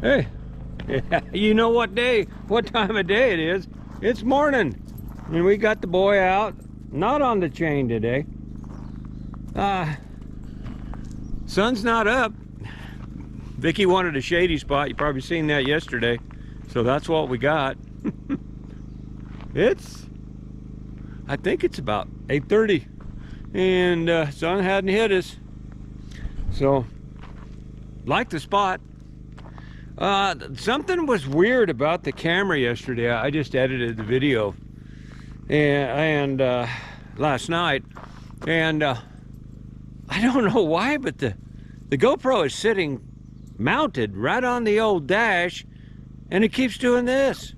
Hey, you know what time of day it is? It's morning, and we got the boy out, not on the chain today. Sun's not up. Vicky wanted a shady spot. You probably seen that yesterday, so that's what we got. I think it's about 8:30, and sun hadn't hit us, so like the spot. Something was weird about the camera yesterday. I just edited the video and last night, and I don't know why, but the GoPro is sitting mounted right on the old dash, and it keeps doing this.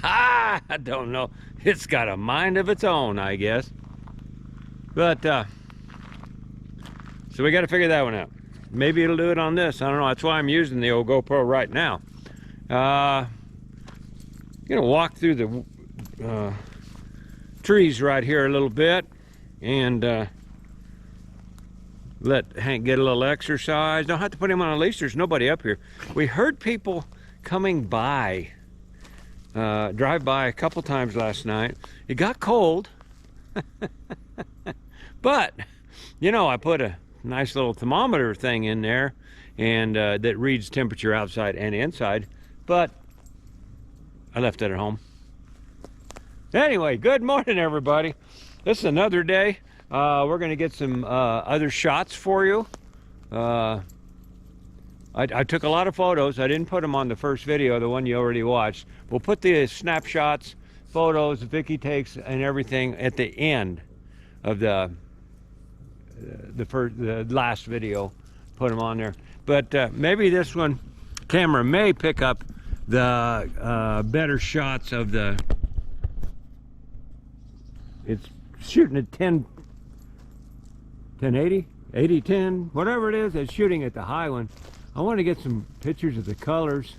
I don't know. It's got a mind of its own, I guess. But so we got to figure that one out. Maybe it'll do it on this. I don't know. That's why I'm using the old GoPro right now. Gonna walk through the trees right here a little bit, and let Hank get a little exercise. Don't have to put him on a leash. There's nobody up here. We heard people coming by, drive by a couple times last night. It got cold, but you know, I put a nice little thermometer thing in there, and that reads temperature outside and inside, but I left it at home. Anyway, good morning, everybody. This is another day. We're gonna get some other shots for you. I took a lot of photos. I didn't put them on the first video, the one you already watched. We'll put the snapshots, photos Vicky takes, and everything at the end of the last video. Put them on there. But maybe this one camera may pick up the better shots of the. It's shooting at 1080, 80-10, whatever it is. It's shooting at the high one. I want to get some pictures of the colors.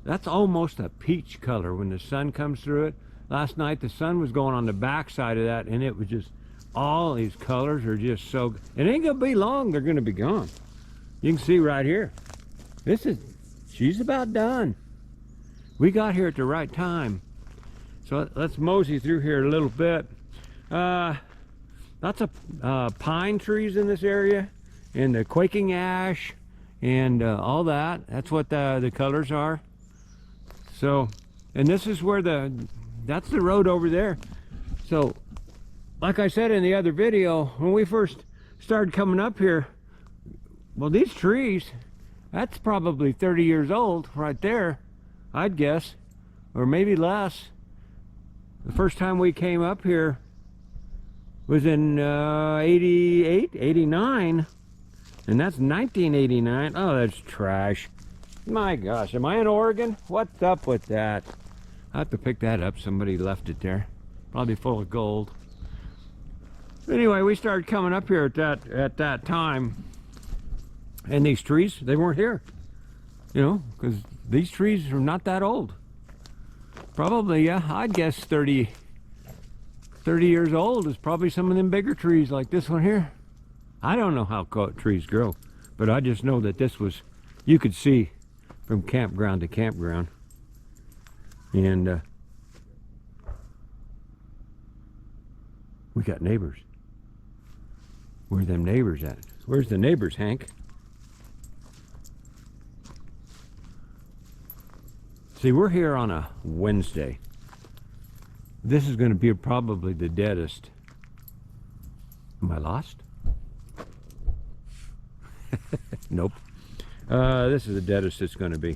That's almost a peach color when the sun comes through it. Last night the sun was going on the back side of that, and it was just, all these colors are just so, it ain't gonna be long, they're gonna be gone. You can see right here, she's about done. We got here at the right time. So let's mosey through here a little bit. Lots of pine trees in this area, and the quaking ash, and all that. That's what the colors are. So, and this is where that's the road over there. So, like I said in the other video, when we first started coming up here, well, these trees, that's probably 30 years old right there, I'd guess, or maybe less. The first time we came up here was in 88, 89, and that's 1989. Oh, that's trash. My gosh, am I in Oregon? What's up with that? I have to pick that up. Somebody left it there. Probably full of gold. Anyway, we started coming up here at that time, and these trees, they weren't here, you know, because these trees are not that old. Probably, yeah, I'd guess 30 years old is probably some of them bigger trees like this one here. I don't know how trees grow, but I just know that this was, you could see from campground to campground. And we got neighbors. Where are them neighbors at? Where's the neighbors, Hank? See, we're here on a Wednesday. This is going to be probably the deadest. Am I lost? Nope. This is the deadest it's going to be.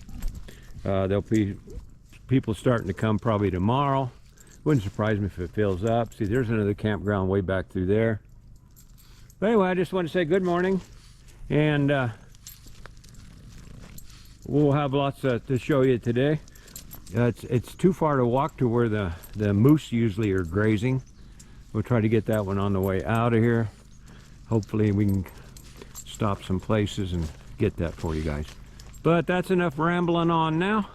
There'll be people starting to come probably tomorrow. Wouldn't surprise me if it fills up. See, there's another campground way back through there. But anyway, I just want to say good morning, and we'll have lots to show you today. It's too far to walk to where the moose usually are grazing. We'll try to get that one on the way out of here. Hopefully we can stop some places and get that for you guys. But that's enough rambling on now.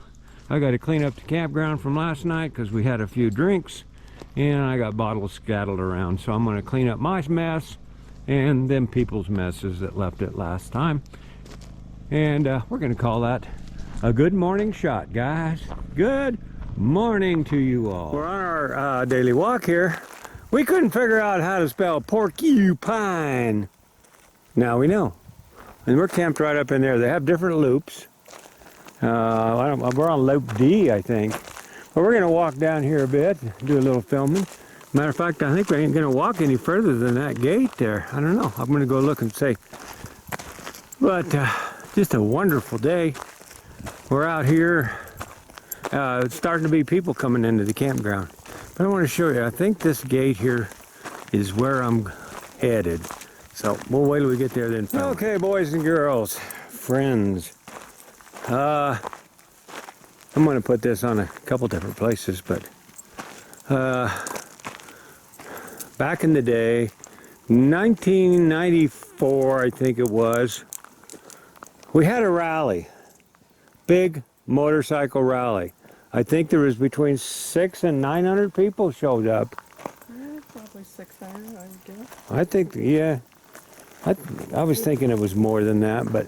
I got to clean up the campground from last night because we had a few drinks, and I got bottles scattered around. So I'm going to clean up my mess and them people's messes that left it last time. And we're going to call that a good morning shot, guys. Good morning to you all. We're on our daily walk here. We couldn't figure out how to spell porcupine. Now we know. And we're camped right up in there. They have different loops. We're on loop D, I think. But we're going to walk down here a bit, do a little filming. Matter of fact, I think we ain't going to walk any further than that gate there. I don't know. I'm going to go look and see. But just a wonderful day. We're out here. It's starting to be people coming into the campground. But I want to show you, I think this gate here is where I'm headed. So we'll wait till we get there then. Okay, boys and girls, friends. I'm going to put this on a couple different places, but back in the day, 1994, I think it was, we had a rally, big motorcycle rally. I think there was between 600 and 900 people showed up. Yeah, probably 600, I would guess. I think, yeah. I was thinking it was more than that, but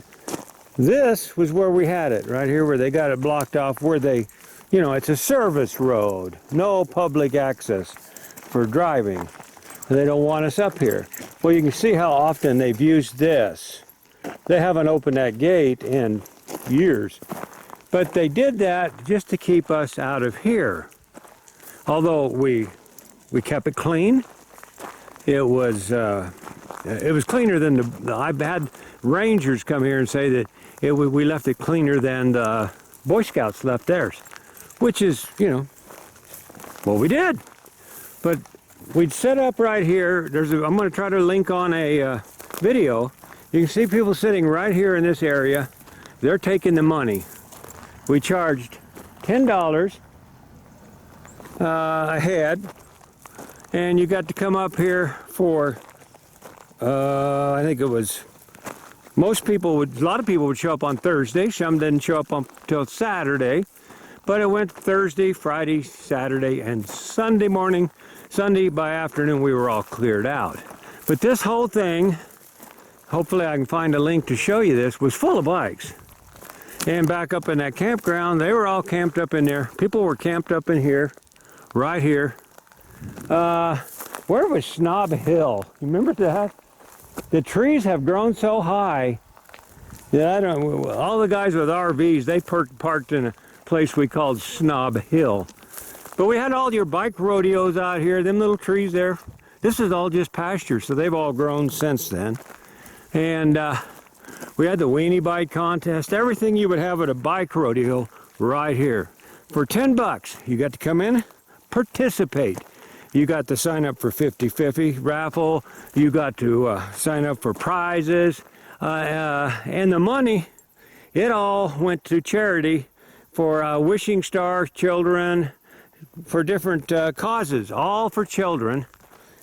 this was where we had it, right here where they got it blocked off, where they, you know, it's a service road, no public access for driving. They don't want us up here. Well, you can see how often they've used this. They haven't opened that gate in years, but they did that just to keep us out of here. Although we kept it clean, it was cleaner than I've had rangers come here and say that we left it cleaner than the Boy Scouts left theirs, which is, you know, what we did. But we'd set up right here. I'm going to try to link on a video. You can see people sitting right here in this area. They're taking the money. We charged $10 a head, and you got to come up here for, I think it was, a lot of people would show up on Thursday. Some didn't show up until Saturday, but it went Thursday, Friday, Saturday, and Sunday morning. Sunday by afternoon, we were all cleared out. But this whole thing, hopefully I can find a link to show you this, was full of bikes. And back up in that campground, they were all camped up in there. People were camped up in here, right here. Where was Snob Hill? You remember that? The trees have grown so high that all the guys with RVs, they parked in a place we called Snob Hill. But we had all your bike rodeos out here, them little trees there. This is all just pasture, so they've all grown since then. And we had the weenie bike contest, everything you would have at a bike rodeo right here. For 10 bucks, you got to come in, participate. You got to sign up for 50-50 raffle. You got to sign up for prizes. And the money, it all went to charity for Wishing Star children, for different causes, all for children.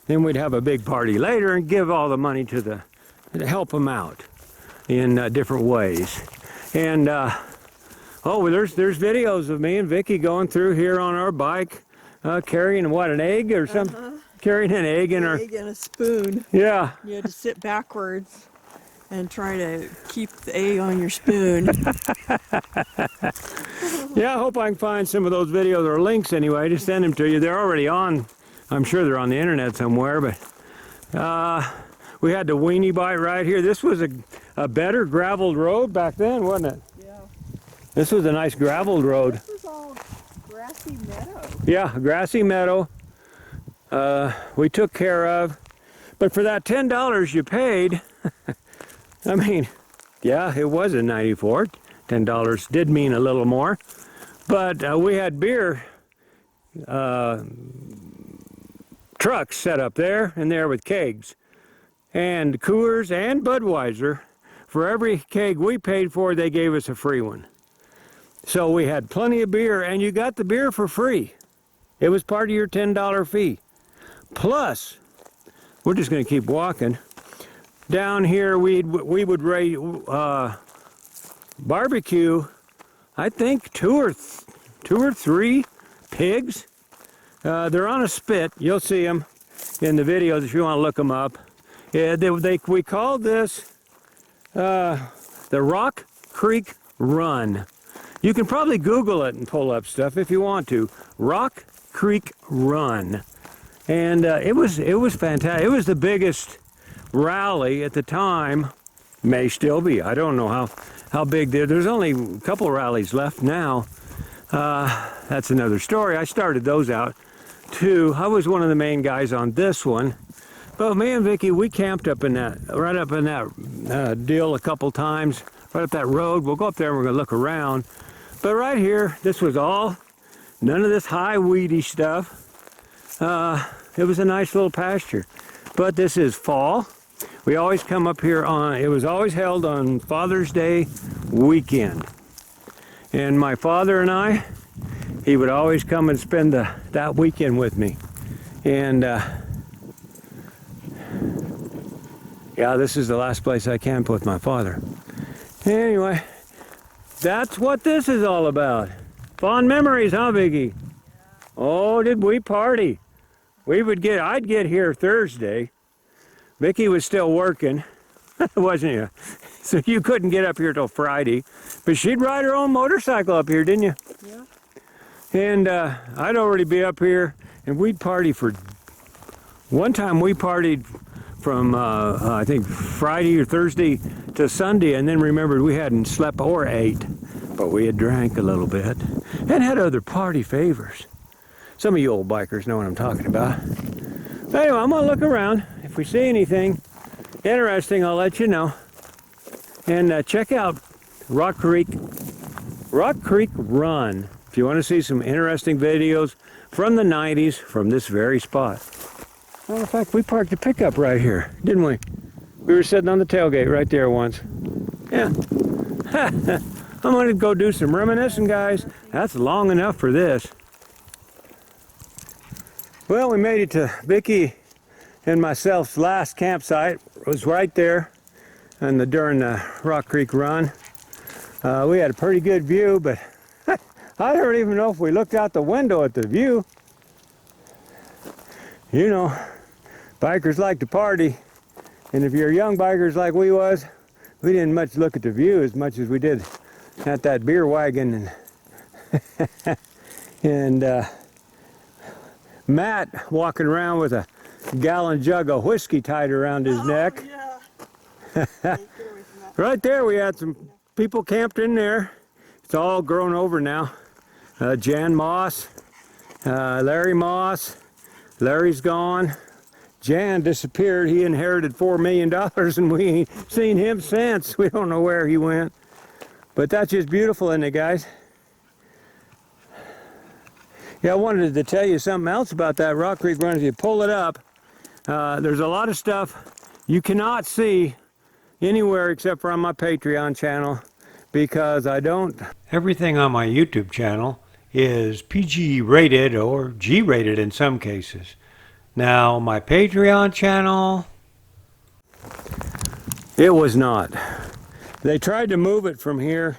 Then we'd have a big party later and give all the money to help them out in different ways. And oh, there's videos of me and Vicky going through here on our bike, carrying what, an egg or something? Carrying an egg in our... egg and a spoon. Yeah. You had to sit backwards and try to keep the egg on your spoon. Yeah, I hope I can find some of those videos or links anyway. Just send them to you. They're already on. I'm sure they're on the internet somewhere, but we had the weenie bite right here. This was a better graveled road back then, wasn't it? Yeah. This was a nice graveled road. This was all grassy meadow. Yeah, a grassy meadow. We took care of. But for that $10 you paid, I mean, yeah, it was in '94. $10 did mean a little more. But we had beer trucks set up there and there with kegs. And Coors and Budweiser, for every keg we paid for, they gave us a free one. So we had plenty of beer, and you got the beer for free. It was part of your $10 fee. Plus, we're just going to keep walking. Down here, we would barbecue, I think two or three pigs. They're on a spit. You'll see them in the videos if you want to look them up. Yeah, we called this the Rock Creek Run. You can probably Google it and pull up stuff if you want to. Rock Creek Run. And it was fantastic. It was the biggest rally at the time. May still be. I don't know how big there's only a couple rallies left now. That's another story. I started those out too. I was one of the main guys on this one. But me and Vicky, we camped up in that, right up in that deal a couple times, right up that road. We'll go up there and we're gonna look around. But right here, this was all, none of this high weedy stuff. It was a nice little pasture. But this is fall. We always come up here on, it was always held on Father's Day weekend. And my father and I, he would always come and spend that weekend with me. And yeah, this is the last place I camped with my father. Anyway, that's what this is all about. Fond memories, huh, Vicky? Oh, did we party? I'd get here Thursday. Vicky was still working, wasn't you? So you couldn't get up here till Friday. But she'd ride her own motorcycle up here, didn't you? Yeah. And I'd already be up here, and we'd party for... One time we partied from, I think, Friday or Thursday to Sunday, and then remembered we hadn't slept or ate. But we had drank a little bit, and had other party favors. Some of you old bikers know what I'm talking about. But anyway, I'm gonna look around. If we see anything interesting, I'll let you know. And check out Rock Creek Run. If you want to see some interesting videos from the 90s from this very spot. Well, in fact, we parked the pickup right here, didn't we? We were sitting on the tailgate right there once. Yeah. I'm going to go do some reminiscing, guys. That's long enough for this. Well, we made it to Vicky and myself's last campsite. It was right there during the Rock Creek Run. We had a pretty good view, but I don't even know if we looked out the window at the view. You know, bikers like to party, and if you're young bikers like we was, we didn't much look at the view as much as we did at that beer wagon. And Matt walking around with a gallon jug of whiskey tied around his neck. Yeah. Right there we had some people camped in there. It's all grown over now. Jan Moss, Larry Moss. Larry's gone. Jan disappeared. He inherited $4 million and we ain't seen him since. We don't know where he went. But that's just beautiful, isn't it, guys? Yeah, I wanted to tell you something else about that Rock Creek Run. If you pull it up, there's a lot of stuff you cannot see anywhere except for on my Patreon channel because I don't... Everything on my YouTube channel is PG rated or G rated in some cases. Now, my Patreon channel, it was not. They tried to move it from here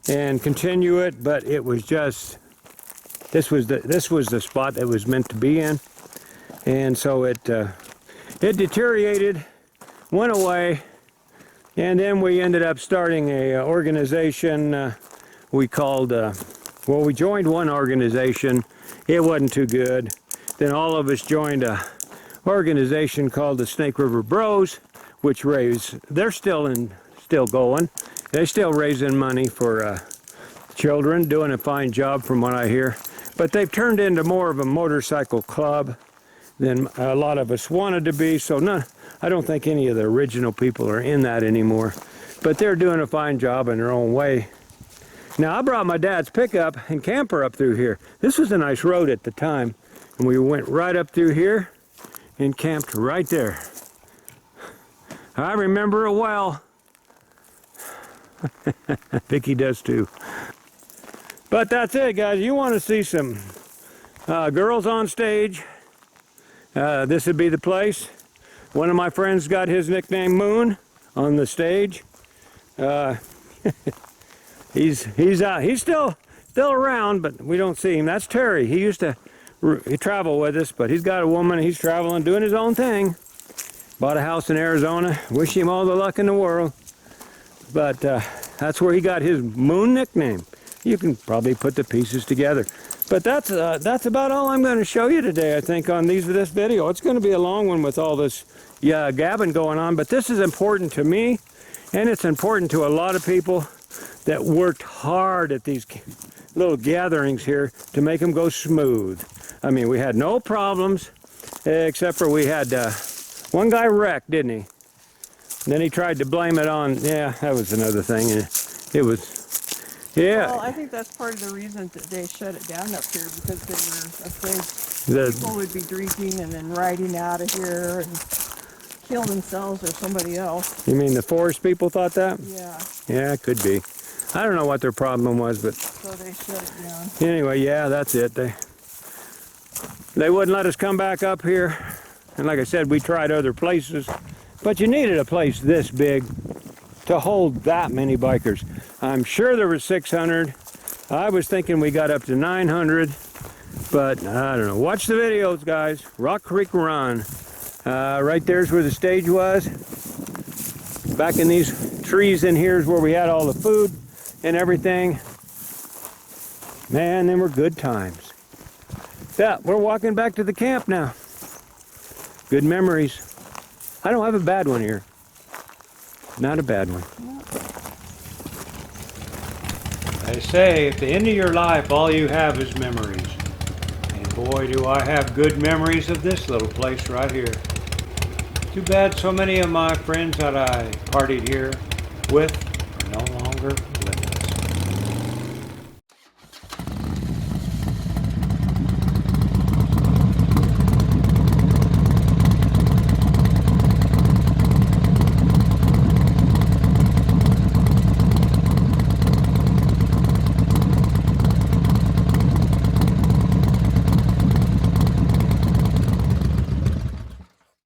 and continue it, but it was just... This was the spot that was meant to be in, and so it deteriorated, went away, and then we ended up starting a organization we called. Well, we joined one organization. It wasn't too good. Then all of us joined a organization called the Snake River Bros, which they're still going. They're still raising money for children, doing a fine job from what I hear. But they've turned into more of a motorcycle club than a lot of us wanted to be. So I don't think any of the original people are in that anymore. But they're doing a fine job in their own way. Now, I brought my dad's pickup and camper up through here. This was a nice road at the time. And we went right up through here and camped right there. I remember it well. Vicky does too. But that's it, guys. You want to see some girls on stage, this would be the place. One of my friends got his nickname Moon on the stage. He's still around, but we don't see him. That's Terry. He used to travel with us, but he's got a woman. He's traveling, doing his own thing. Bought a house in Arizona. Wish him all the luck in the world. But that's where he got his Moon nickname. You can probably put the pieces together. But that's about all I'm going to show you today, I think, on this video. It's going to be a long one with all this gabbing going on, but this is important to me, and it's important to a lot of people that worked hard at these little gatherings here to make them go smooth. I mean, we had no problems, except for we had one guy wrecked, didn't he? And then he tried to blame it on, yeah, that was another thing. It was, yeah. Well, I think that's part of the reason that they shut it down up here, because they were afraid people would be drinking and then riding out of here and kill themselves or somebody else. You mean the forest people thought that? Yeah. Yeah, it could be. I don't know what their problem was, but So they shut it down. anyway, yeah, that's it. They wouldn't let us come back up here. And like I said, we tried other places, but you needed a place this big to hold that many bikers. I'm sure there was 600. I was thinking we got up to 900, but I don't know. Watch the videos, guys. Rock Creek Run. Right there's where the stage was. Back in these trees in here is where we had all the food and everything. Man, them were good times. Yeah, we're walking back to the camp now. Good memories. I don't have a bad one here. Not a bad one. They say at the end of your life, all you have is memories. And boy, do I have good memories of this little place right here. Too bad so many of my friends that I partied here with are no longer living.